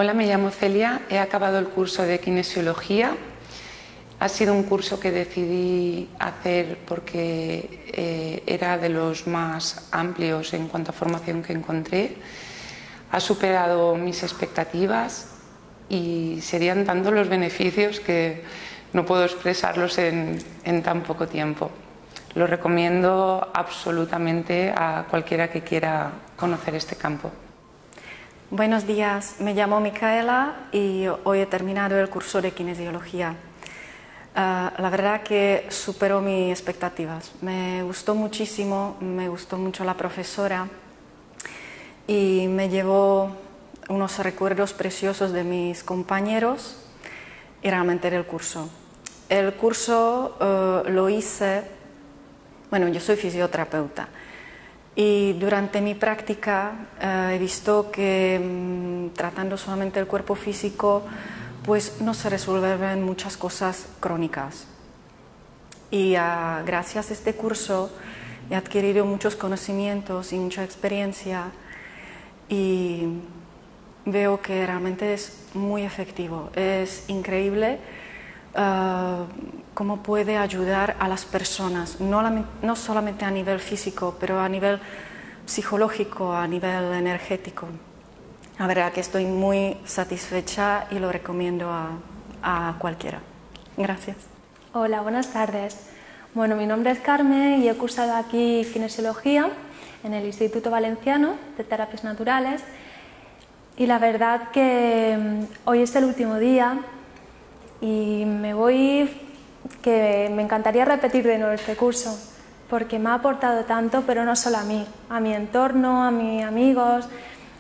Hola, me llamo Celia, he acabado el curso de kinesiología. Ha sido un curso que decidí hacer porque era de los más amplios en cuanto a formación que encontré. Ha superado mis expectativas y serían tantos los beneficios que no puedo expresarlos en tan poco tiempo. Lo recomiendo absolutamente a cualquiera que quiera conocer este campo. Buenos días, me llamo Micaela y hoy he terminado el curso de kinesiología. La verdad que superó mis expectativas. Me gustó muchísimo, me gustó mucho la profesora y me llevó unos recuerdos preciosos de mis compañeros y realmente del curso. El curso lo hice, bueno, yo soy fisioterapeuta y durante mi práctica he visto que tratando solamente el cuerpo físico pues no se resuelven muchas cosas crónicas. Y gracias a este curso he adquirido muchos conocimientos y mucha experiencia y veo que realmente es muy efectivo. Es increíble cómo puede ayudar a las personas, no solamente a nivel físico, pero a nivel psicológico, a nivel energético. La verdad que estoy muy satisfecha y lo recomiendo a cualquiera. Gracias. Hola, buenas tardes. Bueno, mi nombre es Carmen y he cursado aquí kinesiología en el Instituto Valenciano de Terapias Naturales. Y la verdad que hoy es el último día y que me encantaría repetir de nuevo este curso porque me ha aportado tanto, pero no solo a mi entorno, a mis amigos.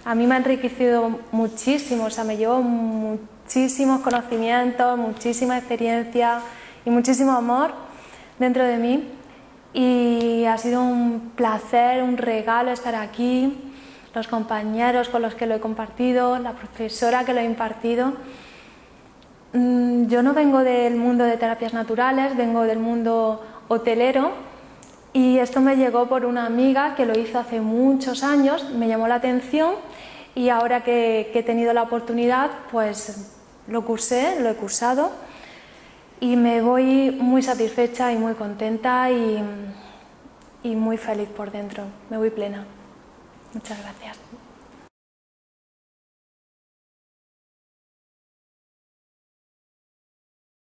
A mí me ha enriquecido muchísimo, o sea, me llevo muchísimos conocimientos, muchísima experiencia y muchísimo amor dentro de mí. Y ha sido un placer, un regalo estar aquí, los compañeros con los que lo he compartido, la profesora que lo ha impartido. Yo no vengo del mundo de terapias naturales, vengo del mundo hotelero y esto me llegó por una amiga que lo hizo hace muchos años, me llamó la atención y ahora que he tenido la oportunidad pues lo he cursado y me voy muy satisfecha y muy contenta y muy feliz por dentro, me voy plena. Muchas gracias.